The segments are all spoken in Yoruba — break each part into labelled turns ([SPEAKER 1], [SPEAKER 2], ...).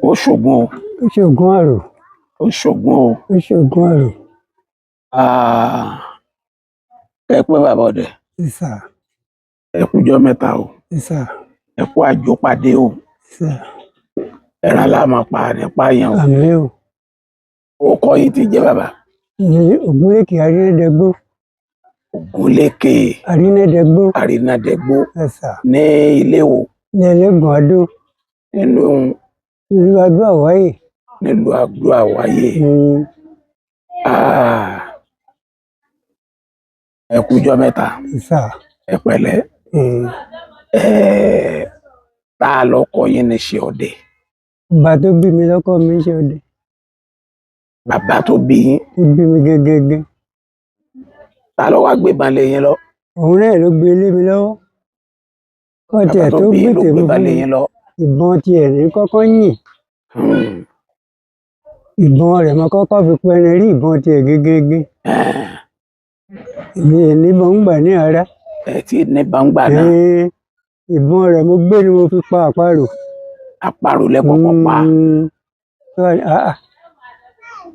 [SPEAKER 1] ó ṣògùn o.
[SPEAKER 2] ó ṣògùn àrò.
[SPEAKER 1] ó ṣògùn o.
[SPEAKER 2] ó ṣògùn àrò.
[SPEAKER 1] ẹ pé bàbá ọdẹ.
[SPEAKER 2] sísà.
[SPEAKER 1] ẹ kújọ́ mẹ́ta o.
[SPEAKER 2] sísà.
[SPEAKER 1] ẹ kú àjọpàdé o.
[SPEAKER 2] sísà.
[SPEAKER 1] ẹran láàmú pa nípa yẹn o.
[SPEAKER 2] àmì o.
[SPEAKER 1] ó kọ yìí ti jẹ bàbá.
[SPEAKER 2] Ògúnlékè Arínádẹ́gbó.
[SPEAKER 1] Ògúnlékè
[SPEAKER 2] Arínádẹ́gbó.
[SPEAKER 1] Arínádẹ́gbó.
[SPEAKER 2] ẹ̀sà.
[SPEAKER 1] ní ilé wo.
[SPEAKER 2] ní ẹlẹ́gàn adó.
[SPEAKER 1] nílùú
[SPEAKER 2] Adó Àwáyè.
[SPEAKER 1] nílùú Adó Àwáyè. ẹ kújọ́ mẹ́ta.
[SPEAKER 2] sísà.
[SPEAKER 1] ẹ pẹ̀lẹ́. tá a lọkọ yín ní ṣe ọdẹ.
[SPEAKER 2] bàbá tó bí mi lọ́kọ mi ṣe ọdẹ.
[SPEAKER 1] bàbá tó bí yín.
[SPEAKER 2] tó bí mi gẹ́gẹ́gẹ́.
[SPEAKER 1] ta ló wá gbé ìbọn lé yín lọ.
[SPEAKER 2] òun náà ló gbé lé mi lọ́wọ́. kọ́tẹ̀ tó gbé tèmi fún mi. ìbọn tiẹ̀ ní kọ́kọ́ yìn. ìbọn rẹ̀ mo kọ́kọ́ fi pẹni rí ìbọn tiẹ̀ gẹ́gẹ́gẹ́. èmi ẹ̀ níbọn ń gbà ní ara.
[SPEAKER 1] ẹ tí níbọn ń gbà náà.
[SPEAKER 2] ìbọn rẹ̀ mo gbé ni mo fi pa àparò.
[SPEAKER 1] àparò lẹ́kọ̀ọ́kọ́ pa.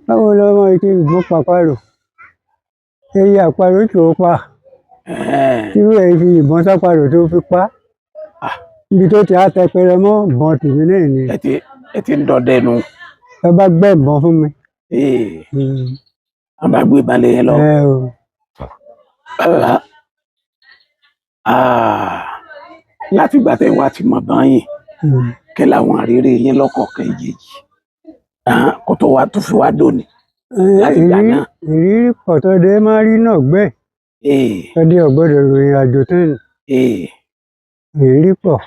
[SPEAKER 2] báwo lọ́mọ ike ìbọn pa àparò. ẹyẹ àparò tó pa. irú ẹ̀ fi ìbọn sáparò tó fi pa. ibi tó ti á tẹpẹrẹ mọ́ ìbọn tèmi náà ni.
[SPEAKER 1] ẹ ti ń dọdẹ nu.
[SPEAKER 2] ẹ bá gbẹ́ ìbọn fún mi.
[SPEAKER 1] wọ́n bá gbé ìbọn lé yín lọ. láti ìgbà tẹ́ wá ti mọ̀ báyìí kí làwọn àrírí yín lọ́kọ̀ọ̀kan ìjèjì kó tó wá tó fi wá dòní. láti ìgbà náà.
[SPEAKER 2] ìrírí pọ̀ tọ́dẹ máa rí náà gbẹ́. tọ́dẹ ọ̀gbọ́dọ̀ ròyìn àjò tẹ́lẹ̀. ìrírí pọ̀.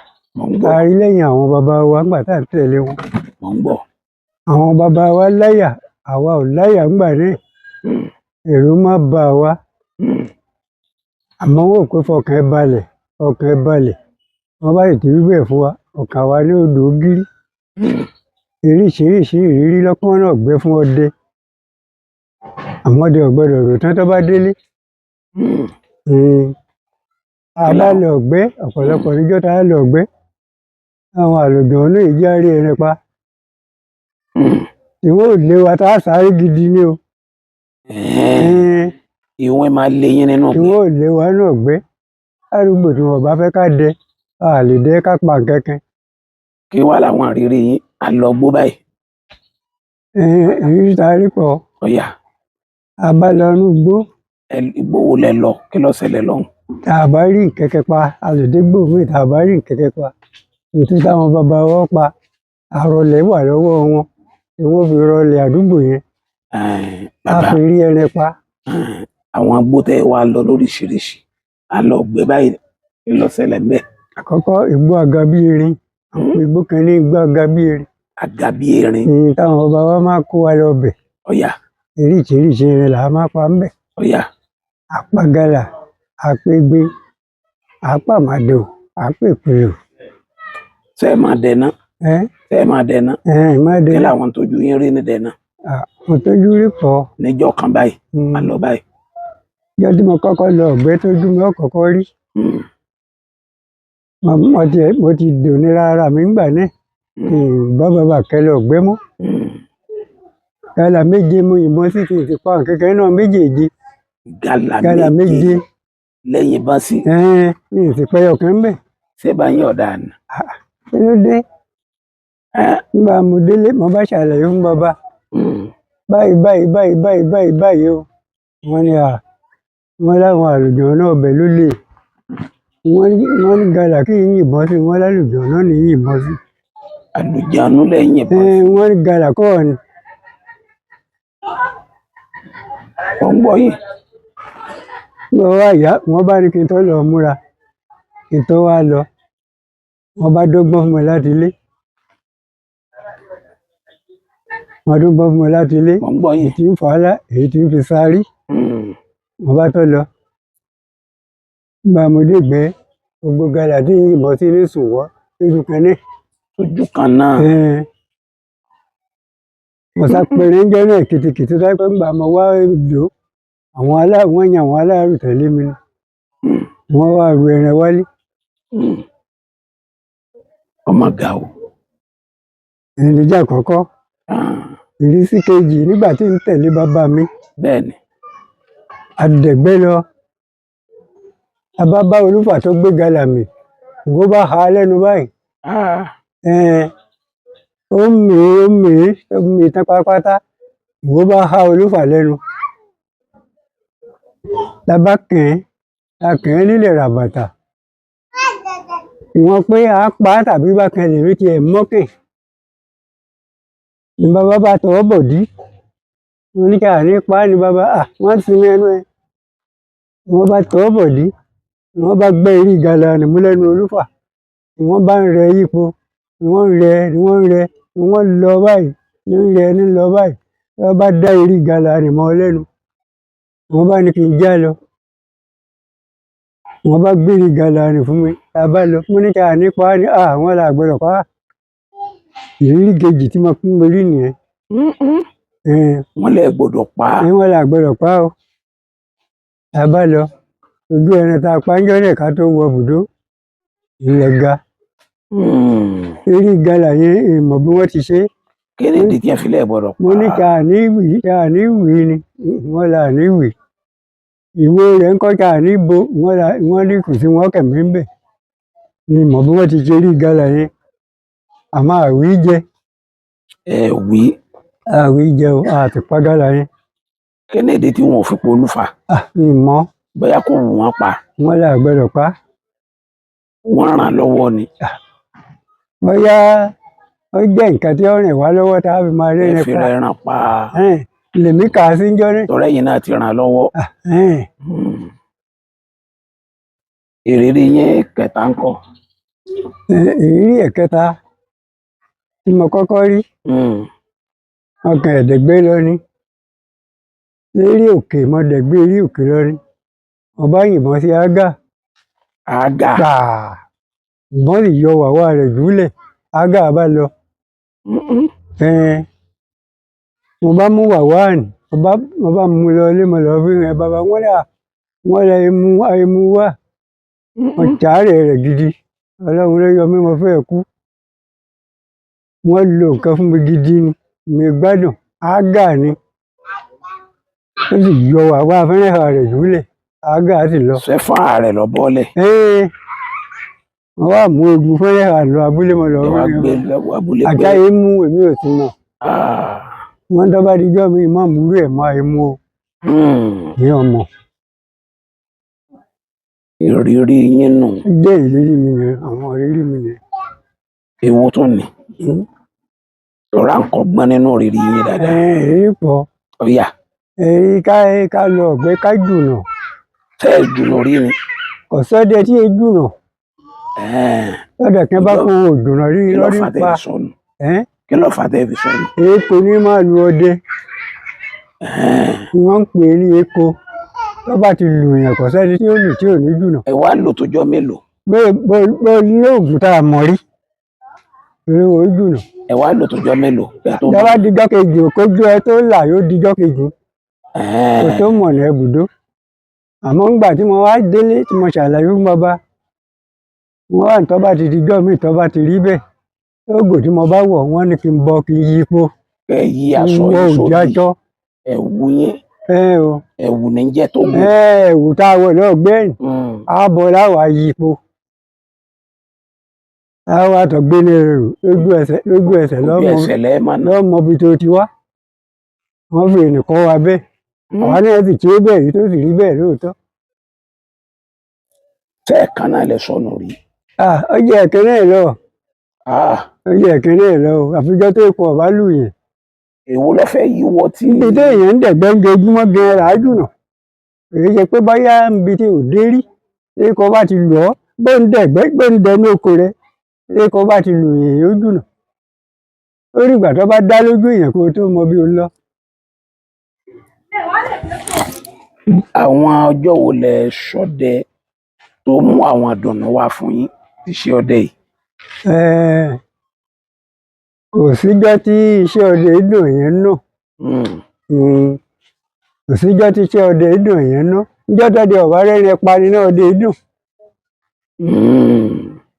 [SPEAKER 2] a rí lẹ́yìn àwọn bàbá wa ńgbà tá à ń tẹ̀lé wọn.
[SPEAKER 1] mò ń gbọ́.
[SPEAKER 2] àwọn bàbá wa láyà àwa ò láyà ńgbà náà. èrò má bà wá. àmọ́ wò pé fọkàn ẹ balẹ̀ ọkàn ẹ balẹ̀ wọ́n bá sì ti rí bẹ́ẹ̀ fún wa ọkàn wa ní odò gírí. oríṣiríṣi ìrírí lọ́pọ̀ náà gbé fún ọdẹ. àmọ́ ọdẹ ò gbọdọ̀ rò tán tó bá délé. alálẹ̀ ọ̀gbẹ́ ọ̀pọ̀lọpọ̀ níjọ́ tá a lọ ọ̀gbẹ́ àwọn àlùjọ náà ìjáre ẹran pa. ìwọ́n ò lé wa tá a sáré gidi ni o.
[SPEAKER 1] ìwọ́n máa lé yín nínú ọ̀gbẹ́.
[SPEAKER 2] ìwọ́n ò lé wa náà ọ̀gbẹ́. arúgbó tí wọn bá fẹ́ ká dẹ a lè dẹ ká pa kankan.
[SPEAKER 1] kí wá làwọn àrírí yín á lọ gbó báyìí.
[SPEAKER 2] ìrírí tá a rí pọ̀.
[SPEAKER 1] ọ̀yà.
[SPEAKER 2] a bá lọ inú igbó.
[SPEAKER 1] igbó wo lẹ lọ kí ló ṣẹlẹ̀ lọ́hùn.
[SPEAKER 2] tá a bá rí nkẹkẹ pa a lè dé gbò mí tá a bá rí nkẹkẹ pa nítorí táwọn bàbá wọn pa àrọlẹ̀ wà lọ́wọ́ wọn tí wọ́n fi rọlẹ̀ àdúgbò yẹn. a fi rí ẹran pa.
[SPEAKER 1] àwọn agbó tẹ wá lọ lóríṣiríṣi a lọ gbé báyìí kí ló ṣẹlẹ̀ ńbẹ̀.
[SPEAKER 2] àkọ́kọ́ igbó Àgàbí Erin àwọn igbó kan ní igbó Àgàbí Erin.
[SPEAKER 1] Àgàbí Erin.
[SPEAKER 2] táwọn bàbá wa máa kó wa lọ bẹ̀.
[SPEAKER 1] ọ̀yà.
[SPEAKER 2] oríṣiríṣi irin là á máa pa ńbẹ̀.
[SPEAKER 1] ọ̀yà.
[SPEAKER 2] àpagàlà àpégbé àpàmàdò àpèpèrò.
[SPEAKER 1] ṣé ẹ máa dẹná. ṣé ẹ máa dẹná.
[SPEAKER 2] máa dẹná.
[SPEAKER 1] kí làwọn tójú yín rí ní dẹná.
[SPEAKER 2] àwọn tójú rí pọ̀.
[SPEAKER 1] níjọ́ kan báyìí a lọ báyìí.
[SPEAKER 2] ìjọ́ tí mo kọ́kọ́ lọ ọ̀gbẹ́ tójú mi ọ̀kọ̀ọ̀kọ́ rí. mo ti dòní rárá mi ńgbà náà bá bàbá kẹlẹ ọ̀gbẹ́ mọ́. gàlà méje mo yìnbọn sí ti pa kékeré náà méjèèje.
[SPEAKER 1] gàlà méje lẹ́yìn bá sí.
[SPEAKER 2] mi ò sì pẹ́ ọkàn ń bẹ̀.
[SPEAKER 1] ṣé bá yín ọ̀dà àná.
[SPEAKER 2] kí ló dé. nígbà mo délé mo bá ṣàlàyé fún bàbá. báyìí báyìí báyìí báyìí báyìí báyìí o. wọ́n ní wọ́n láwọn àlùjọ náà bẹ̀ ló lè. wọ́n ní gàlà kí n yìnbọn sí wọ́n lálùjọ náà ní yìnbọn sí.
[SPEAKER 1] àlùjánu lẹ́yìn yìnbọn sí.
[SPEAKER 2] wọ́n ní gàlà kọ́ ọ ni.
[SPEAKER 1] wọ́n ń gbọ́ yìí.
[SPEAKER 2] wọ́n wá yá wọ́n bá ní kí n tó lọ múra kí n tó wá lọ wọ́n bá dọ́gbọ́n fún mi láti ilé. wọ́n dọ́gbọ́n fún mi láti ilé.
[SPEAKER 1] wọ́n ń gbọ́ yìí.
[SPEAKER 2] èyí tí ń fà á lá èyí tí ń fi sáré. wọ́n bá tó lọ. nígbà mo dé gbẹ́ gbogbo gàlà tí yìnbọn sí ní sùnwọ́ lójú kan náà.
[SPEAKER 1] ojú kan náà.
[SPEAKER 2] mo sá péré ń jẹ́ náà kìtìkìtì tó dápẹ́ ńgbà mo wá ìlú àwọn aláàrù tẹ̀lé mi ni wọ́n wá ru ẹran wálé.
[SPEAKER 1] ọmọ ga o.
[SPEAKER 2] ìrìnjà àkọ́kọ́. Ìrísí kejì nígbà tí ń tẹ̀lé bàbá mi.
[SPEAKER 1] Bẹ́ẹ̀ni.
[SPEAKER 2] Àdẹ̀gbẹ́ lọ. A bá bá olúfà tó gbé galà mì. Ó bá ha lẹ́nu báyìí. Ó mì tán pátápátá. Ó bá ha olúfà lẹ́nu. La bá kàn án nílẹ̀ ràbàtà. Ìwọ̀n pé a pa á tàbí bá kan lè rí tiẹ̀ mọ́kè. Ni bàbá bá tọwọ́ bọ̀dí. Mo ní ká ní pa á ni bàbá. Wọ́n ti mẹ́nu ẹ. Wọ́n bá tọwọ́ bọ̀dí. Wọ́n bá gbẹ́ irí galà nì mú lẹ́nu olúfà. Wọ́n bá ń rẹ yípo. Wọ́n lọ báyìí. Ní lọ báyìí. Wọ́n bá dá irí galà nì mọ́ lẹ́nu. Wọ́n bá ní kí n já lọ. Wọ́n bá gbé irí galà nì fún mi. La bá lọ. Mo ní ká ní pa á ni. Wọ́n là gbọ́dọ̀ pa á. Ìrírí kejì tí mo fún mi rí nìyẹn.
[SPEAKER 1] Wọ́n lè gbọ́dọ̀ pa á.
[SPEAKER 2] Wọ́n là gbọ́dọ̀ pa á o. La bá lọ. Ojú ẹran tá a pa ń jọ́ náà ká tó wọ bùdó. Ilẹ̀ ga. Irí galà yẹn ìmọ̀ bí wọ́n ti ṣe.
[SPEAKER 1] Kí ni ìdí tí ẹ fi lè gbọ́dọ̀ pa á?
[SPEAKER 2] Mo ní ká ní wì ni. Wọ́n là ní wì. Ìwo rẹ̀ ń kọ́ ká ní bo. Wọ́n ní kò sí wọn kẹ̀mí ń bẹ̀. Ìmọ̀ bí wọ́n ti ṣe irí galà yẹn. Àmọ́ àwí jẹ.
[SPEAKER 1] Wí.
[SPEAKER 2] Àwí jẹ o. Àti pa galà yẹn.
[SPEAKER 1] Kí ni ìdí tí wọn ò fi pa olúfà?
[SPEAKER 2] Ìmọ̀.
[SPEAKER 1] Bóyá kò wù wọ́n pa.
[SPEAKER 2] Wọ́n là gbọ́dọ̀ pa á.
[SPEAKER 1] Wọ́n ràn lọ́wọ́ ni.
[SPEAKER 2] Bóyá ó jẹ́ nǹkan tí ó rìn wá lọ́wọ́ tá a fi máa rí
[SPEAKER 1] Ẹ
[SPEAKER 2] ẹni
[SPEAKER 1] fi
[SPEAKER 2] pa.
[SPEAKER 1] rẹ̀ pa.
[SPEAKER 2] Lèmi kà á sí ń jọ́ ní.
[SPEAKER 1] Tọ́rẹ́ yìí náà ti ràn lọ́wọ́. Ìrírí yín kẹta ńkọ́?
[SPEAKER 2] Ìrírí ẹ̀kẹta tí mo kọ́kọ́ rí. Ọkàn ẹ̀dẹ̀gbẹ́ lọ ni. Lérí òkè mo dẹ̀gbẹ́ rí òkè lọ ni. Mo bá yìnbọn sí ágà.
[SPEAKER 1] Ágà.
[SPEAKER 2] Ìbọn sì yọ wàwá rẹ̀ jùlẹ̀. Ágà bá lọ. Mo bá mú wàwá nì. Mo bá mú lọ ilé mo lọ fi rìn bàbá. Wọ́n lẹ imú wá. Mo ṣàárẹ̀ rẹ̀ gidi. Ọlọ́run ló yọ mí mo fẹ́ kú. Wọ́n lo nǹkan fún mi gidi ni. Mi gbádùn. Ágà ni. Ó sì yọ wàwá fẹ́ràn rẹ̀ jùlẹ̀. Ágà sì lọ.
[SPEAKER 1] Sẹ́fà rẹ̀ lọ bọ́lẹ̀.
[SPEAKER 2] Wọ́n wá mú egun fẹ́ràn lọ abúlé mo lọ rí
[SPEAKER 1] abúlé pé.
[SPEAKER 2] Àjáyé mú èmi ò ti mọ̀. Wọ́n tó bá dijọ́ mi má múrú ẹ̀ máa mú o. Ní ọmọ.
[SPEAKER 1] Ìrírí yín nù.
[SPEAKER 2] Jẹ́ ìrírí mi ni àwọn ìrírí mi ni.
[SPEAKER 1] Èwo tún ni? Tọ́ra ń kọ́gbọ́n nínú ìrírí yín dáadáa.
[SPEAKER 2] Ìrírí pọ̀.
[SPEAKER 1] Ọ̀yà.
[SPEAKER 2] Èyí ká lọ ọ̀gbẹ́ ká jùnà.
[SPEAKER 1] Ṣé ẹ jùnà rí ni?
[SPEAKER 2] Ọ̀sọ́dẹ tí e jùnà. Lọ́dọ̀ kí n bá kó òjùnà rí lórí pa.
[SPEAKER 1] Kí ló fà tẹ́ fi sọnù?
[SPEAKER 2] Èèpo ní máa lu ọdẹ. Wọ́n ń pè é ní èèpo. Tó bá ti lù yàn kò sẹ́ni tí ó lù tí ò ní jùnà.
[SPEAKER 1] Ẹ wá lò tójọ́ mélòó?
[SPEAKER 2] Bó ní oògùn tá a mọ̀ rí. Ìrìnwó jùnà.
[SPEAKER 1] Ẹ wá lò tójọ́ mélòó?
[SPEAKER 2] Dáwà dijọ́ kejì òkójú ẹ tó là yóò dijọ́ kejì. Kò tó mọ̀ ní ẹbùdó. Àmọ́ ńgbà tí mo wá délé tí mo ṣàlàyé fún bàbá. Wọ́n wà ní tó bá ti dijọ́ mi tó bá ti rí bẹ́ẹ̀. Ògò tí mo bá wọ̀ wọ́n ní kí n bọ́ kí n yípo.
[SPEAKER 1] Ẹ yí aṣọ yìí sórí. Ẹ̀wù yín. Ẹ̀wù ní jẹ́ tó wù.
[SPEAKER 2] Ẹ̀wù tá a wọ̀ lọ́gbẹ́yìn. Àbọ̀ láwà yípo. Láwà tó gbé ní ẹrù lójú ẹsẹ̀ lọ́mọ bí tó ti wá. Wọ́n fi ẹnìkan wa bẹ́ẹ̀. Àwọn náà sì ṣe bẹ́ẹ̀ rí tó sì rí bẹ́ẹ̀ lóòótọ́.
[SPEAKER 1] Ṣé ẹ̀kan náà lẹ sọnù rí?
[SPEAKER 2] Ó jẹ́ ẹ̀kan náà lọ. Ó jẹ́ ẹ̀kan náà lọ. Àfijọ́ tó kọ ọ̀bá lù yẹn.
[SPEAKER 1] Èwo ló fẹ́ yíwọ́ tí.
[SPEAKER 2] Ibi tí èèyàn ń dẹ̀gbẹ́ ń gejúmọ́ gan rà á jùnà. Èyí ṣe pé báyá níbi tí ò dé rí. Ṣé kò bá ti lù ọ́ gbé ń dẹ̀gbẹ́ gbé ń dẹnu oko rẹ̀. Ṣé kò bá ti lù yẹn yóò jùnà. Ó rí ìgbà tó bá dá lójú èèyàn kó tó mọ bí ó lọ.
[SPEAKER 1] Àwọn ọjọ́ wo lẹ ṣọdẹ tó mú àwọn àdùnnú wá fún yín tí ṣe ọdẹ yìí?
[SPEAKER 2] Kò síjọ́ tí iṣẹ́ ọdẹ dùn yẹn nù. Kò síjọ́ tí iṣẹ́ ọdẹ dùn yẹn nù. Níjọ́ tọ́dẹ ọ̀bá rẹ́rẹ́ pani náà ọdẹ dùn.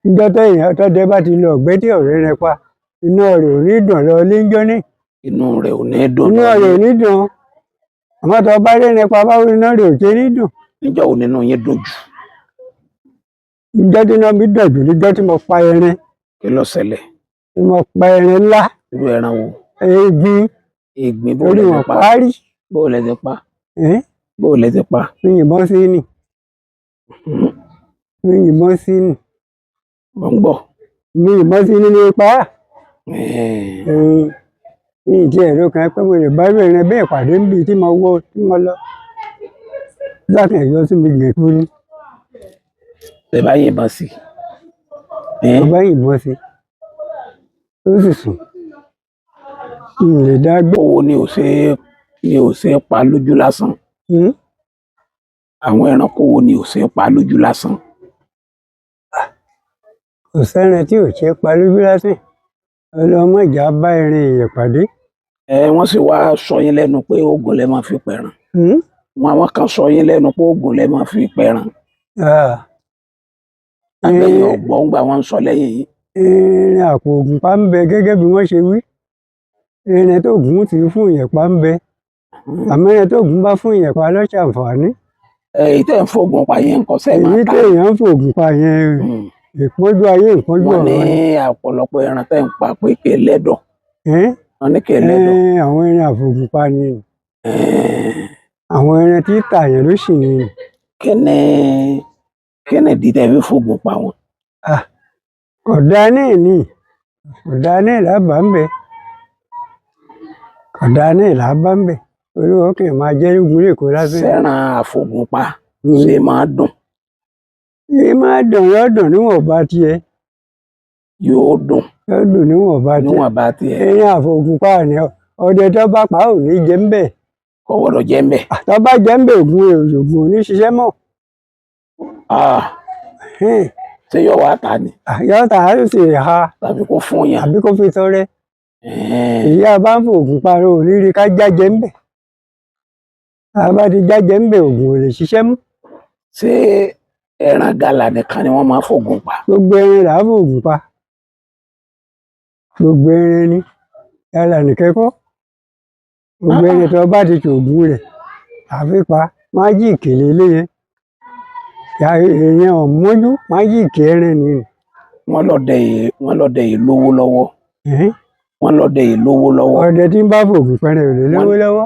[SPEAKER 2] Níjọ́ tọ́dẹ bá ti lọ ọ̀gbẹ́ tí ọ̀rẹ́ rẹ pa iná rẹ̀ ò ní dùn lọ léńjọ́ ní.
[SPEAKER 1] inú rẹ̀ ò ní dùn
[SPEAKER 2] Iná
[SPEAKER 1] lọ
[SPEAKER 2] rẹ̀ ò ní dùn. Àmọ́ tó bá rí nípa báwo iná rẹ̀ ò ṣe ní dùn.
[SPEAKER 1] níjọ́ wo nínú yín dùn jù?
[SPEAKER 2] Ìjọ́ tí iná mi dùn jù níjọ́ tí mo pa ẹrin.
[SPEAKER 1] Kí ló ṣẹlẹ̀?
[SPEAKER 2] Tí mo pa ẹrin ńlá.
[SPEAKER 1] Irú ẹran wo?
[SPEAKER 2] Egbin.
[SPEAKER 1] Ìgbín. Bó
[SPEAKER 2] Orí
[SPEAKER 1] lẹ
[SPEAKER 2] wọn
[SPEAKER 1] ti pa?
[SPEAKER 2] parí.
[SPEAKER 1] Bó lẹ ti pa?
[SPEAKER 2] Ẹ́
[SPEAKER 1] Bó lẹ ti pa?
[SPEAKER 2] mi yìnbọn sí ni. Mi yìnbọn sí ni.
[SPEAKER 1] Mo ń gbọ́.
[SPEAKER 2] Mi yìnbọn sí ni ní ipa.
[SPEAKER 1] Ẹ̀ẹ́.
[SPEAKER 2] Mi ìdí ẹ̀rọ kan pé mo lè bá irú ẹran bẹ́ẹ̀ pàdé níbi tí mo wọ́ tí mo lọ. Lákàn ẹ̀yọ́ sí mi gbẹ̀kú ni.
[SPEAKER 1] Tẹ bá yìnbọn sí.
[SPEAKER 2] Mo bá yìnbọn sí. Ó sì sùn. Mi lè dá gbé.
[SPEAKER 1] Owó ni ò ṣe é pa lójú lásán. Àwọn ẹranko wo ni ò ṣe é pa lójú lásán?
[SPEAKER 2] Kò sẹ́ran tí ò ṣe é pa lójú lásán. Ọlọ́mọ ìjà bá ẹrin èèyàn pàdé.
[SPEAKER 1] Wọ́n sì wá sọ yín lẹ́nu pé oògùn lẹ máa fi pẹran. Àwọn kan sọ yín lẹ́nu pé oògùn lẹ máa fi pẹran. Àgbẹ̀yìn ọ̀gbọ́n gbà wọ́n ń sọ lẹ́yìn yìí.
[SPEAKER 2] Irin àpò ògùn pa ń bẹ gẹ́gẹ́ bí wọ́n ṣe wí. Irin tó gùn ti fún ìyẹn pa ń bẹ. Àmọ́ irin tó gùn bá fún ìyẹn pa ló ṣàǹfààní.
[SPEAKER 1] Èyí tẹ́ ń fògùn pa yẹn nǹkan sẹ́ẹ̀ máa ta.
[SPEAKER 2] Èyí téèyàn ń fògùn pa yẹn ìpọ́njú ayé ìpọ́njú ọ̀run.
[SPEAKER 1] Wọ́n ní ọ̀pọ̀lọpọ̀ ẹran tẹ́ ń pa pé kè lẹ́dọ̀. Wọ́n ní kè lẹ́dọ̀.
[SPEAKER 2] Àwọn irin àfògùn pa ni. Àwọn irin tí tààyàn ló sì ní.
[SPEAKER 1] Kí ni ìdí tẹ́ fi fògùn pa wọn?
[SPEAKER 2] Kódà náà ni. Kódà náà lábàá ń bẹ. Kódà náà lábàá ń bẹ. Olúwa kì í máa jẹ́ irúgbìn lè kó lásán.
[SPEAKER 1] Sẹ́ran àfògùn pa ṣe máa dùn.
[SPEAKER 2] Yìí máa dùn yóò dùn níwọ̀n bá tiẹ̀.
[SPEAKER 1] Yóò dùn.
[SPEAKER 2] Yóò dùn níwọ̀n bá tiẹ̀.
[SPEAKER 1] Níwọ̀n bá tiẹ̀.
[SPEAKER 2] Irin àfògùn pa ni ọdẹ tó bá pa ò ní jẹ ń bẹ.
[SPEAKER 1] Kò gbọdọ̀ jẹ ń bẹ.
[SPEAKER 2] Tó bá jẹ ń bẹ ògùn ò ní ṣiṣẹ́ mọ́.
[SPEAKER 1] Ṣé yóò wá ta ni?
[SPEAKER 2] Yóò ta á sì ha.
[SPEAKER 1] Tàbí kó fún yàn.
[SPEAKER 2] Àbí kó fi tọrẹ. Ìyá bá ń fògùn parọ́ ò ní rí ká jájẹ ń bẹ. A bá ti jájẹ ń bẹ ògùn ò lè ṣiṣẹ́ mọ́.
[SPEAKER 1] Ṣé ẹran gàlà nìkan ni wọ́n máa fògùn pa?
[SPEAKER 2] Gbogbo ẹran là á fògùn pa. Gbogbo ẹran ni. Gàlà nìkan kọ́. Gbogbo ẹran tó bá ti ṣògùn rẹ̀ àfi pa májíìkì lélẹ́yẹn. Èèyàn ò mójú májíìkì ẹran ni.
[SPEAKER 1] Wọ́n lọ́dẹ yìí lówó lọ́wọ́. Wọ́n lọ́dẹ yìí lówó lọ́wọ́.
[SPEAKER 2] Ọdẹ tí ń bá fògùn pẹrẹ ò lè lówó lọ́wọ́.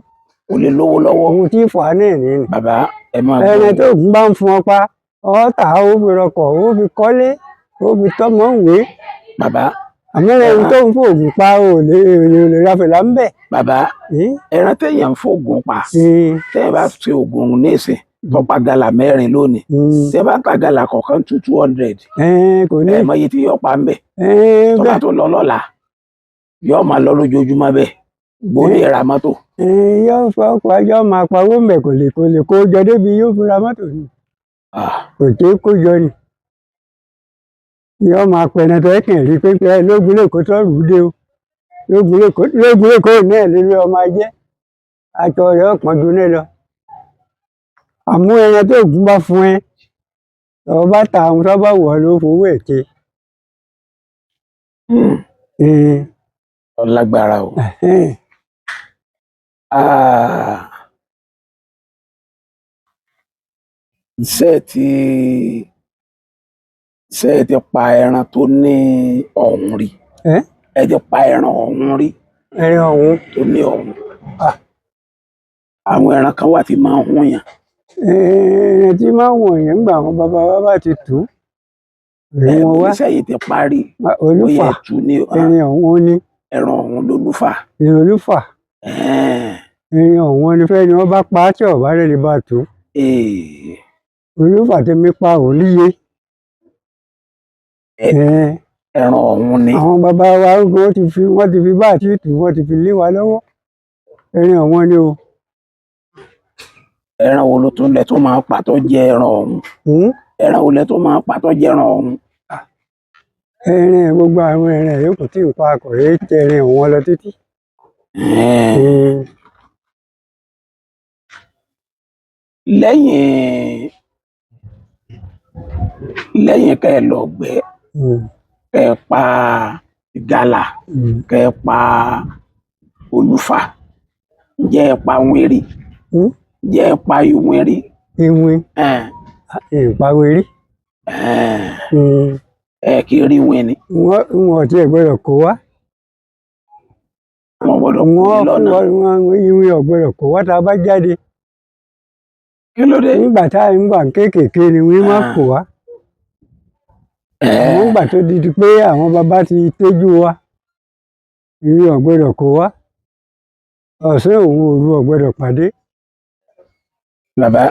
[SPEAKER 1] Ò lè lówó lọ́wọ́.
[SPEAKER 2] Ohun tí fà á náà ni.
[SPEAKER 1] Bàbá ẹ máa gbọ́.
[SPEAKER 2] Ẹran tó ògùn bá ń fún ọ pa ọ̀tá ó fi rọkọ̀ ó fi kọ́lé ó fi tọ́mọ ìwé.
[SPEAKER 1] Bàbá.
[SPEAKER 2] Àmọ́ ẹran tó ń fògùn pa ò lè ra fìlà ń bẹ̀.
[SPEAKER 1] Bàbá ẹran téèyàn ń fògùn pa téèyàn bá fi ògùn ní ìsìn tó pa gàlà 4 lónìí tí ẹ bá ta gàlà kọ̀ọ̀kan 200
[SPEAKER 2] kò ní
[SPEAKER 1] ẹ mọ iye tí yóò pa ń bẹ̀ tó bá tó lọ lọ́la yóò máa lọ lójoojúmọ́ bẹ́ẹ̀ gbóni ra mọ́tò.
[SPEAKER 2] Yóò fọwọ́ yóò máa pawó ń bẹ̀ kò lè kó jọ débi yóò fi ra mọ́tò ni. Kò jẹ́ kó jọ ni. Yóò máa pẹ̀lẹ́ tó ẹ̀kàn rí pé lógun lè kó tọ́rù dé o. Lógun lè kó náà lórí ọmọ ajẹ́. Àtọ̀ rẹ̀ ọ̀pọ̀ ju ní lọ. Àmú ẹran tó ògùn bá fún ẹ. Tọ́ bá ta àwọn tó bá wọ̀ ló fowó ẹ̀ ṣe.
[SPEAKER 1] Ọlágbára o. Ṣé ẹ ti pa ẹran tó ní ọ̀hún rí? Ẹ ti pa ẹran ọ̀hún rí?
[SPEAKER 2] Ẹran ọ̀hún
[SPEAKER 1] tó ní ọ̀hún. Àwọn ẹran kan wà tí máa ń hún yàn.
[SPEAKER 2] Ẹran tí máa ń wọ̀n yẹn nígbà àwọn bàbá wa bá ti tù ú.
[SPEAKER 1] Iṣẹ́ yìí ti parí.
[SPEAKER 2] Olúfà ẹran ọ̀hún ni.
[SPEAKER 1] Ẹran ọ̀hún lolúfà.
[SPEAKER 2] Ẹran olúfà. Ẹran ọ̀hún ni fẹ́ ni wọ́n bá pa á tí ọ̀bá rẹ̀ lè bá tù ú. Olúfà tí mi pa òun níye.
[SPEAKER 1] Ẹran ọ̀hún ni.
[SPEAKER 2] Àwọn bàbá wa wọ́n ti fi bá àti tù wọ́n ti fi lé wa lọ́wọ́. Ẹran ọ̀hún ni o.
[SPEAKER 1] Ẹran wo ló tún lẹ tó máa pa tó jẹ ẹran ọ̀hún? Ẹran wo lẹ tó máa pa tó jẹ ẹran ọ̀hún?
[SPEAKER 2] Ẹran gbogbo àwọn ẹran yòókù tí ń pa kò rí tẹ ẹran ọ̀hún lọ títí.
[SPEAKER 1] Lẹ́yìn kẹ́ ẹ lọ gbẹ́ kẹ́ ẹ pa ìgalà kẹ́ ẹ pa olúfà ǹjẹ́ ẹ pa wín rí ǹjẹ́ ẹ pa ìwín rí.
[SPEAKER 2] ìwín ìpawérí
[SPEAKER 1] ẹ kì í rí wín ni.
[SPEAKER 2] wọn ti ẹ̀ gbọ́dọ̀ kó wá.
[SPEAKER 1] Wọ́n gbọ́dọ̀ kó yín lọ́nà.
[SPEAKER 2] ìwín ọ̀gbọ́dọ̀ kó wá tá a bá jáde.
[SPEAKER 1] Kí ló dé?
[SPEAKER 2] nígbà tá a ń gbà kéékèèké ni wín máa kó wá. àwọn ìgbà tó di pé àwọn bàbá ti tẹ́jú wa ìwín ọ̀gbọ́dọ̀ kó wá. ọ̀sán òun òru ọ̀gbọ́dọ̀ pàdé.
[SPEAKER 1] Bàbá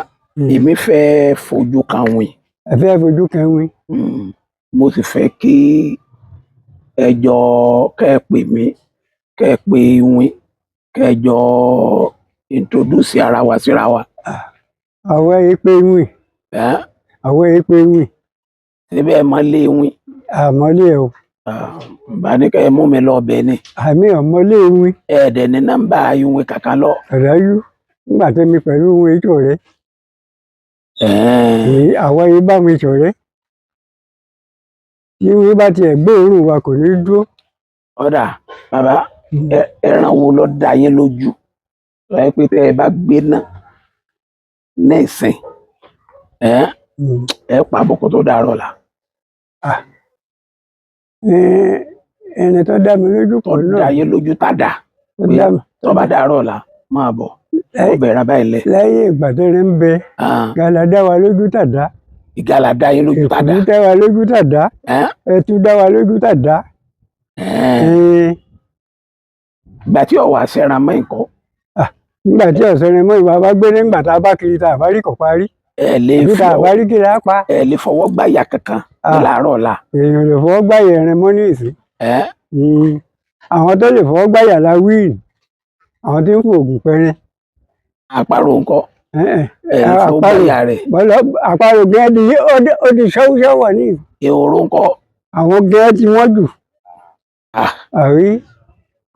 [SPEAKER 1] èmi fẹ́ fojú kan wín.
[SPEAKER 2] ẹ fẹ́ fojú kan wín.
[SPEAKER 1] Mo sì fẹ́ kí ẹ jọ kẹ́ ẹ pè mí kẹ́ ẹ pè wín kẹ́ ẹ jọ introduce ara wa síra wa.
[SPEAKER 2] àwọn èèpẹ̀ wín. àwọn èèpẹ̀ wín.
[SPEAKER 1] síbẹ̀ ẹ mọ́lé wín.
[SPEAKER 2] àmọ́lé o.
[SPEAKER 1] bá ní kẹ́ ẹ mú mi lọ ọbẹ̀ ni.
[SPEAKER 2] àmì ọ̀mọ́lé wín.
[SPEAKER 1] ẹ̀ẹ́dẹ̀ ní nọ́mbà ìwín kankan lọ.
[SPEAKER 2] ọ̀dájú nígbà tẹ́mi pẹ̀lú wín ìṣọ̀rẹ́. àwọn yìí bá mi ṣọ̀rẹ́. tí wín bá tiẹ̀ gbóòórùn wa kò ní dúró.
[SPEAKER 1] ọ̀dà bàbá ẹran wo ló dá yín lójú láì pé tẹ́ ẹ bá gbé náà ní ìsìn ẹ pa àbùkù tó dàrọ̀ la.
[SPEAKER 2] ẹni tó dá mi lójú
[SPEAKER 1] tó
[SPEAKER 2] pọ̀ náà.
[SPEAKER 1] dá yín lójú tá dà pé tó bá dàrọ̀ la máa bọ̀ ó bẹ̀rẹ̀ báyìí lẹ̀.
[SPEAKER 2] lẹ́yìn ìgbà tó rí ń bẹ gàlà dá wa lójú tàdá.
[SPEAKER 1] ìgalà dá yín lójú tàdá.
[SPEAKER 2] èkó dá wa lójú tàdá. ẹtù dá wa lójú tàdá.
[SPEAKER 1] ìgbà tí ọ̀wà sẹ́ran mọ́ nǹkan.
[SPEAKER 2] nígbà tí ọ̀sẹ̀ rẹ mọ́ ìwà bá gbé nígbà tá a bá kiri tá a bá rí kọ̀ parí.
[SPEAKER 1] ẹ lè
[SPEAKER 2] àbí tá a bá rí kiri á pa.
[SPEAKER 1] ẹ lè fọwọ́ gbàyà kankan láàárọ̀ ọ̀la.
[SPEAKER 2] èèyàn lè fọwọ́ gbàyà ẹran mọ́ ní ìsín. àwọn tó lè fọwọ́ gbàyà la wíìlì àwọn tí ń fò ògùn pẹrẹ.
[SPEAKER 1] àparò ńkọ́ ẹ lè fọwọ́ gbàyà rẹ̀.
[SPEAKER 2] àparò gẹ́gẹ́ ó di ṣọ́wọ́ṣọ́wọ́ ní.
[SPEAKER 1] ehoro ńkọ́.
[SPEAKER 2] àwọn gẹ́gẹ́ tí wọ́n jù. àrí.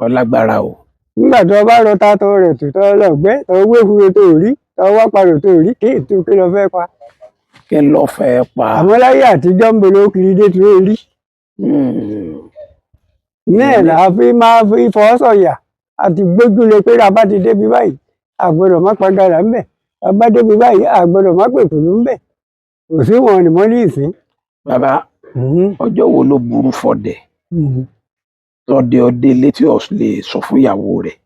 [SPEAKER 1] ọlágbára o.
[SPEAKER 2] nígbà tó bá rọ tátọ rẹ̀ tó tọ́ lọ́gbẹ́ tó wé fúre tó rí tó wá parò tó rí kí ètò kí lọ fẹ́ pa.
[SPEAKER 1] kí ló fẹ́ pa.
[SPEAKER 2] àmọ́ láyé àtijọ́ ń bolo kiri dé tó rí. náà là á fi máa fi fọ́ sọ̀yà àti gbójúlé pé a bá ti débi báyìí àgbọ́dọ̀ má pa gàrà ńbẹ̀ a bá débi báyìí àgbọ́dọ̀ má pèkùlù ńbẹ̀ kò sí wọn ni mọ́ ní ìsín.
[SPEAKER 1] bàbá ọjọ́ wo ló burú fọdẹ tọdẹ ọdẹ létí ọ̀sùn lè sọ fún ìyàwó rẹ̀.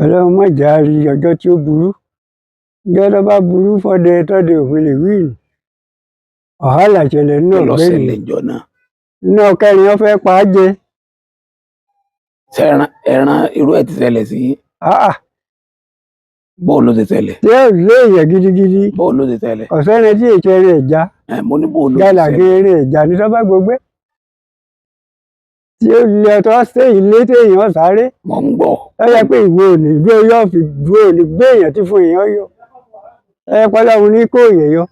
[SPEAKER 2] ọlọ́run má jà á rí ọjọ́ tí ó burú gẹ́gẹ́ bá burú fọdẹ tọdẹ òfin lè wí ọ̀hálà ìṣẹ̀lẹ̀ náà
[SPEAKER 1] lọ́sẹ̀ lẹ́jọ́ náà.
[SPEAKER 2] iná kẹrin wọn fẹ́ pa á jẹ.
[SPEAKER 1] ẹran irú ẹ̀ ti ṣẹlẹ̀ sí. bóun ló ti ṣẹlẹ̀.
[SPEAKER 2] tí ó lé èèyàn gidigidi.
[SPEAKER 1] bóun ló ti ṣẹlẹ̀.
[SPEAKER 2] ọ̀sẹ́ni tí èèyàn rẹ̀ já.
[SPEAKER 1] mo ní bóun ló ti ṣẹlẹ̀.
[SPEAKER 2] gàlà gèrè ẹ̀já ní sọ́bà gbogbo. tí ó lè ọtọ́ sí ilé téèyàn sáré.
[SPEAKER 1] mo ń gbọ́.
[SPEAKER 2] ó yẹ pé ìwé òní bí ó yọ fi dúró ní gbé èèyàn tí fún èèyàn yọ. pọ́lọ́run ní kó èèyàn yọ.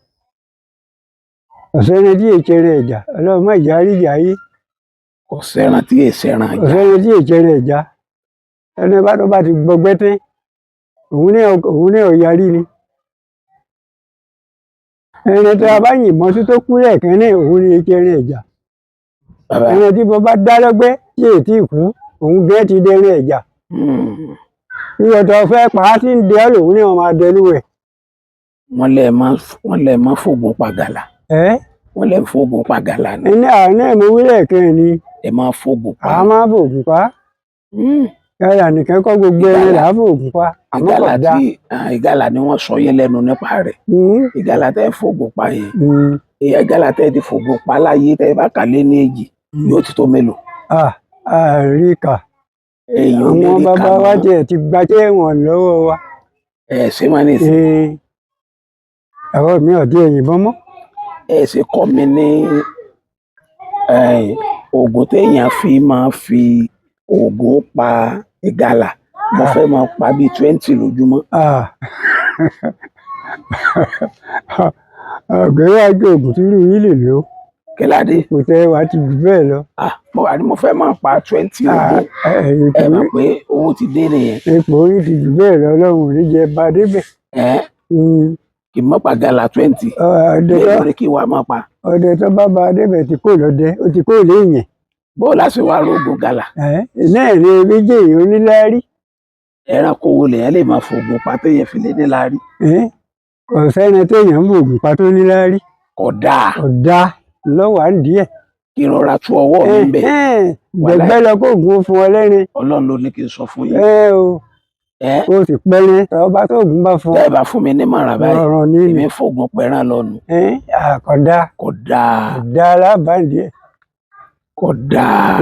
[SPEAKER 2] ọ̀sẹ́ni tí èèyàn rẹ̀ ẹ̀já ọlọ́run má jà á rí ìjà yìí.
[SPEAKER 1] ọ̀sẹ̀ran tí èsì ẹran ìjà.
[SPEAKER 2] ọ̀sẹ́ni tí èèyàn rẹ̀ ẹ̀já ẹni bá tó bá ti gbọgbẹ́ tẹ́ òun ní ọ̀yarí ni. ẹni tí a bá yìnbọn sí tó kú lẹ́ẹ̀kan ní òun ní èèyàn rẹ̀ ẹ̀já. ẹni tí mo bá dá lọ́gbẹ́ tí ètí ìkú òun gẹ́ ti dẹrin ẹ̀já. ìyọ̀tọ̀ fẹ́ pa á tí ń dẹ lòun ní ọmọ adẹlú rẹ̀.
[SPEAKER 1] wọ́n lè má fògùn pàgàlà. wọ́n lè fògùn pàgàlà ni.
[SPEAKER 2] ẹni àárín ẹ̀mú wílẹ̀ kan ni.
[SPEAKER 1] ẹ máa fògùn pa.
[SPEAKER 2] a máa fògùn pa. gàlà nìkan kọ́ gbogbo ẹni là á fògùn pa.
[SPEAKER 1] ìgalà ni wọ́n sọ yín lẹ́nu nípa rẹ̀. ìgalà tẹ́ fògùn pa yẹn. ìgalà tẹ́ ti fògùn pa láyé tẹ́ bá kà lé ní èjì yóò ti tó mélòó.
[SPEAKER 2] àríkà àwọn bàbá wa tiẹ̀ ti gbàjẹ́ wọn lọ́wọ́ wa.
[SPEAKER 1] ṣé máa ní ìsìn.
[SPEAKER 2] ẹ̀rọ mi ò di ẹ̀yìnbọn mọ́.
[SPEAKER 1] ẹ ṣe kọ́ mi ní oògùn téèyàn fi máa fi oògùn pa ìgalà mo fẹ́ máa pa bíi 20 lójúmọ́.
[SPEAKER 2] ọ̀gbẹ́rẹ́ àjọ ògùn tí irú yìí lè lò.
[SPEAKER 1] kíládé.
[SPEAKER 2] kò tẹ́ wàá ti jù bẹ́ẹ̀ lọ.
[SPEAKER 1] mo wà ní mo fẹ́ máa pa 20 lójúmọ́. ẹ mọ̀ pé owó ti dé nìyẹn.
[SPEAKER 2] ipò orí ti jù bẹ́ẹ̀ lọ ọlọ́run ò ní jẹ bá débẹ̀.
[SPEAKER 1] kì í mọ́ pa gàlà 20. lórí kí wàá máa pa.
[SPEAKER 2] ọdẹ tó bá ba débẹ̀ tí kò lọ́dẹ ó ti kó léèyàn.
[SPEAKER 1] bó láti wá rógun gàlà.
[SPEAKER 2] náà ni méjèèjì oníláárí.
[SPEAKER 1] Ẹranko wo lèyàn lè máa fògùn pa téèyàn fi lè níláárí?
[SPEAKER 2] Kò sẹ́ni téèyàn ń fògùn pa tó níláárí.
[SPEAKER 1] Kò dáa.
[SPEAKER 2] Kò dáa lọ́wọ́ à ń díẹ̀.
[SPEAKER 1] Kí n rọra tú ọwọ́ mi ń bẹ̀.
[SPEAKER 2] Gbẹ̀gbẹ́ lọ kó ògùn fún ọ lẹ́rin.
[SPEAKER 1] Ọlọ́run ló ní kí n sọ fún yín.
[SPEAKER 2] O sì pẹ́rin ọba tó ògùn bá fún ọ.
[SPEAKER 1] Tẹ́ ẹ bá fún mi nímọ̀ràn báyìí èmi fògùn pẹ̀ràn lọ́nu.
[SPEAKER 2] Kò dáa.
[SPEAKER 1] Kò dáa.
[SPEAKER 2] Kò dáa lábàndí ẹ̀.
[SPEAKER 1] Kò dáa.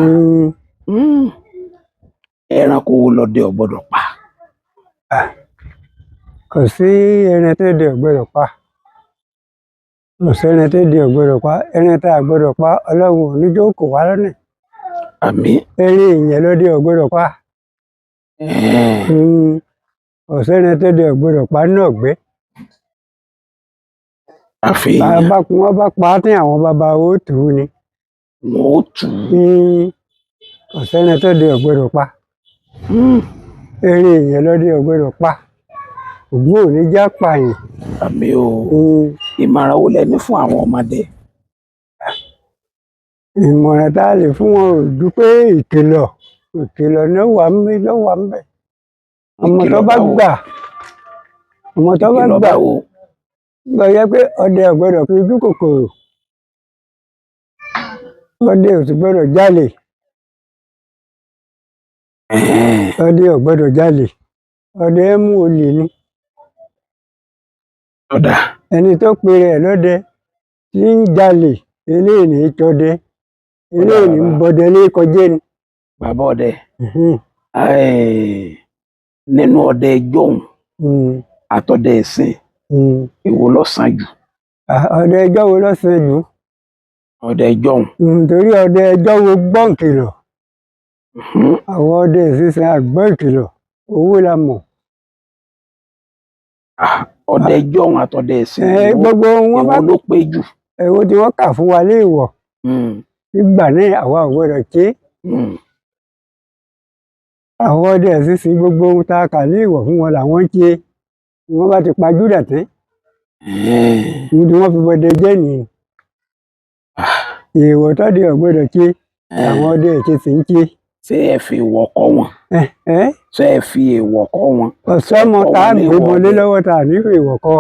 [SPEAKER 1] Ẹranko wo lọdẹ ò gbọdọ̀ pa?
[SPEAKER 2] Kò sí ẹran tó dẹ ò gbọdọ̀ pa. Kò sẹ́ni tó dẹ ò gbọdọ̀ pa. Ẹran tá a gbọdọ̀ pa Ọlọ́run ò ní jẹ́ kó wá lọ́nà.
[SPEAKER 1] Àmín.
[SPEAKER 2] Ẹran èèyàn lọdẹ ò gbọdọ̀ pa. Kò sẹ́ni tó dẹ ò gbọdọ̀ pa náà gbé.
[SPEAKER 1] Àfihàn.
[SPEAKER 2] Wọ́n bá pa á tí àwọn bàbá wo tù ú ni.
[SPEAKER 1] Wọ́n ó tù ú.
[SPEAKER 2] Kò sẹ́ni tó dẹ ò gbọdọ̀ pa. Ẹran èèyàn lọdẹ ò gbọdọ̀ pa. Ògún ò ní já pààyàn.
[SPEAKER 1] Àmín o. Ìmọ̀ràn wo lẹ ní fún àwọn ọmọdé?
[SPEAKER 2] Ìmọ̀ràn tá a lè fún wọn ò ju pé ìkìlọ̀ ló wà ń bẹ̀. Ọmọ tó bá gbà gbọ́ yẹ pé ọdẹ ò gbọdọ̀ fi ojú kòkòrò. Ọdẹ ò sì gbọdọ̀ jalè. Ọdẹ ò gbọdọ̀ jalè. Ọdẹ mú olè ni. Ẹni tó pe rẹ̀ lọ́dẹ tí ń jalè eléyìí ní í tọdẹ, eléyìí ní ń bọdẹ lẹ́kọjẹ́ ni.
[SPEAKER 1] Bàbá ọdẹ nínú ọdẹ jọ̀hún àtọdẹ ìsìn èwo ló sàn jù?
[SPEAKER 2] Ọdẹ ẹjọ́ wo ló sàn jù?
[SPEAKER 1] Ọdẹ jọ̀hún.
[SPEAKER 2] Torí ọdẹ ẹjọ́ wo gbọ́ ìkìlọ̀. Àwọn ọdẹ ìsinsìnyí àgbọ́ ìkìlọ̀ owó la mọ̀.
[SPEAKER 1] Ọdẹ jọ̀hún àtọdẹ ìsìn
[SPEAKER 2] gbogbo wọn bá
[SPEAKER 1] ló pé jù?
[SPEAKER 2] Èwo tí wọ́n kà fún wa léèwọ̀. Nígbà náà àwa ò gbọdọ̀ ṣe. Àwọn ọdẹ ìsinsìnyí gbogbo ohun tá a kà léèwọ̀ fún wọn làwọn ń ṣe. Wọ́n bá ti pa Júdà tán. Ohun tí wọ́n fi bọdẹ jẹ́ nìyẹn. Èèwọ̀ tọ́dẹ ò gbọdọ̀ ṣe àwọn ọdẹ ìsinsìnyí ń ṣe.
[SPEAKER 1] Ṣé ẹ fi èèwọ̀ kọ́ wọn? Ṣé ẹ fi èèwọ̀ kọ́ wọn?
[SPEAKER 2] Ọ̀sọ́mọ tá a gbé wọlé lọ́wọ́ tá a nífẹ̀ẹ́ èèwọ̀ kọ́.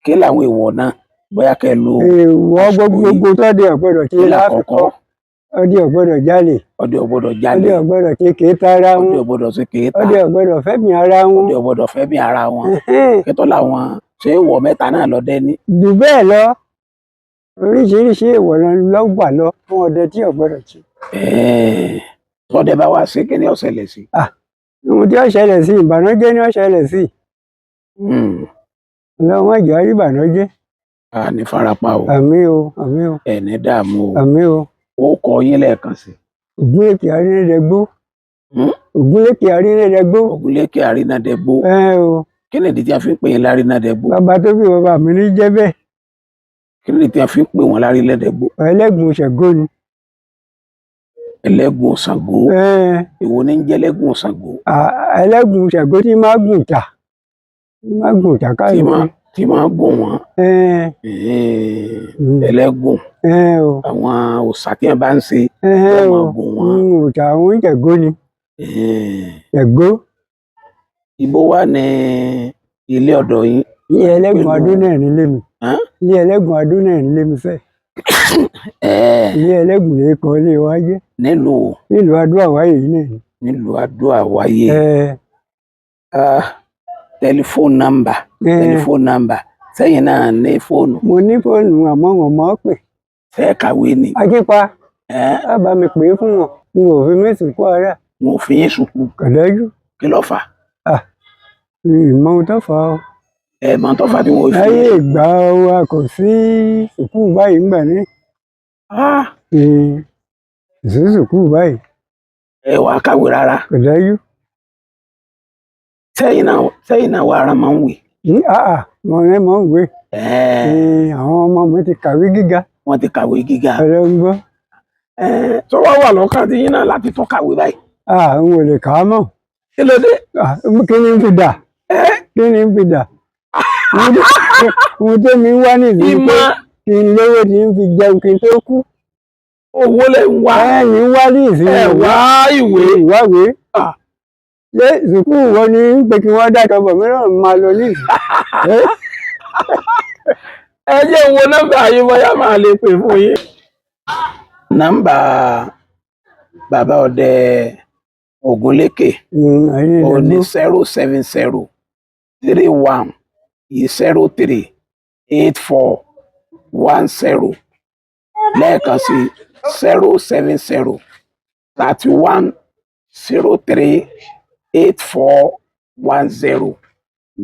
[SPEAKER 1] Kí làwọn èèwọ̀ náà? Bóyá kẹ́ lo.
[SPEAKER 2] Èèwọ̀ gbogbo tọ́dẹ ò gbọdọ̀ ṣe láfikọ́. Ọdẹ ò gbọdọ̀ jalè.
[SPEAKER 1] Ọdẹ ò gbọdọ̀ jalè.
[SPEAKER 2] Ọdẹ ò gbọdọ̀ ṣe kèéta ara wọn.
[SPEAKER 1] Ọdẹ ò gbọdọ̀ ṣe kèéta.
[SPEAKER 2] Ọdẹ ò gbọdọ̀ fẹ́mi ara wọn.
[SPEAKER 1] Ọdẹ ò gbọdọ̀ fẹ́mi ara wọn. Kẹ́tọ́ làwọn ṣé èèwọ̀ mẹ́ta náà lọ́dẹ ní? Jù
[SPEAKER 2] bẹ́ẹ̀ lọ. Oríṣiríṣi èèwọ̀ ló wà lọ fún ọdẹ tí ò gbọdọ̀ ṣe.
[SPEAKER 1] Tọ́dẹ bá wá sí kí ni ó ṣẹlẹ̀ sí?
[SPEAKER 2] Ohun tí ó ṣẹlẹ̀ sí ìbànújẹ́ ni ó ṣẹlẹ̀ sí. Ọlọ́run má jẹ́ á rí ìbànújẹ́.
[SPEAKER 1] Àní farapa o.
[SPEAKER 2] Àmín o, àmín o.
[SPEAKER 1] Ẹ̀ní dààmú o.
[SPEAKER 2] Àmín o.
[SPEAKER 1] Ó kọ yín lẹ́ẹ̀kan sí.
[SPEAKER 2] Ògúnlékè Arínádẹ́gbó. Ògúnlékè Arínádẹ́gbó.
[SPEAKER 1] Ògúnlékè Arínádẹ́gbó.
[SPEAKER 2] O.
[SPEAKER 1] Kí ni ìdí tí a fi ń pè yín l'Arínádẹ́gbó?
[SPEAKER 2] Bàbá tó bí bàbá mi ní jẹ́ bẹ́ẹ̀.
[SPEAKER 1] Kí ni ìdí tí a fi ń pè wọ́n l'Arínádẹ́gbó?
[SPEAKER 2] Ẹlẹ́gùn Ṣàngó ni.
[SPEAKER 1] Ẹlẹ́gùn Ṣàngó. Èwo ni ń jẹ́ ẹlẹ́gùn Ṣàngó?
[SPEAKER 2] Ẹlẹ́gùn Ṣàngó tí máa gùn tà. Tí máa gùn tà káyọ̀.
[SPEAKER 1] Tí máa gùn wọ́n. Ẹlẹ́gùn. Àwọn òòṣà tí wọ́n bá ń ṣe wọ́n máa gùn wọ́n.
[SPEAKER 2] Òòṣà àwọn Ṣàngó ni. Ṣàngó.
[SPEAKER 1] Ibo wà ní ilé ọ̀dọ̀ yín?
[SPEAKER 2] Ilé Ẹlẹ́gùn Adó náà nílé mi. Ilé Ẹlẹ́gùn Adó náà nílé mi fẹ́. Ilé Ẹlẹ́gùn lè kọ́ ilé wa jẹ́.
[SPEAKER 1] Nílùú
[SPEAKER 2] Adó Àwáyé yìí náà ni.
[SPEAKER 1] Nílùú Adó Àwáyé. Tẹlifóònù nọ́mbà sẹ́yìn náà ní fóònù.
[SPEAKER 2] Mo ní fóònù àmọ́ wọn mọ̀ ọ́ pè.
[SPEAKER 1] Fẹ́ kàwé ni.
[SPEAKER 2] Ajípa á bá mi pè é fún wọn. N ò fi mí sùn kú ara.
[SPEAKER 1] N ò fi yín sùkú.
[SPEAKER 2] Kàdájú.
[SPEAKER 1] Kí ló fà?
[SPEAKER 2] Ìmọ̀ ohun tó fà á.
[SPEAKER 1] Ẹ̀mọ̀ tó fà tí wọ́n fi.
[SPEAKER 2] Láyé ìgbà wa kò sí sùkú báyìí ńgbà ní. Sí sùkú báyìí.
[SPEAKER 1] Ẹ wà á kàwé rárá.
[SPEAKER 2] Kàdájú.
[SPEAKER 1] Sẹ́yìn náà wà ara máa ń wè.
[SPEAKER 2] Mo ní mò ń wé. Àwọn ọmọ mi ti kàwé gíga.
[SPEAKER 1] Wọ́n ti kàwé gíga.
[SPEAKER 2] Ẹ̀rọ ń gbọ́.
[SPEAKER 1] Tó wá wà lọ́kàn tí yín náà láti tún kàwé báyìí.
[SPEAKER 2] N ò lè kà á mọ̀.
[SPEAKER 1] Kí ló dé?
[SPEAKER 2] Kí ni ń fi dà? Kí ni ń fi dà? Ohun tó mi wá nìyí pé kí n lówó ní ń fi jẹun kí n tó kú.
[SPEAKER 1] owó lẹ ń wá
[SPEAKER 2] ẹ̀yìn wá ní ìsinmi
[SPEAKER 1] ẹ wá ìwé.
[SPEAKER 2] ìwáwé
[SPEAKER 1] Ah,
[SPEAKER 2] ṣé sùkúù wọn ni ń pè kí wọ́n dájọ́ bọ̀ mìíràn máa lọ ní ìsìn.
[SPEAKER 1] ẹ jẹ́ wo nọ́mbà yìí bóyá máa lè pè fún yín. Nọ́mbà bàbá ọdẹ Ògúnlékè ó ní 07031038410 lẹ́ẹ̀kan sí 07031038410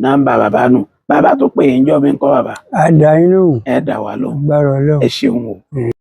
[SPEAKER 1] nọ́mbà bàbá nù. Bàbá tó pè yín jọ́ mi ń kọ́ bàbá.
[SPEAKER 2] àdá inú
[SPEAKER 1] Ẹ dà wá lóhùn.
[SPEAKER 2] gbàrọ̀ lọ.
[SPEAKER 1] Ẹ ṣeun o.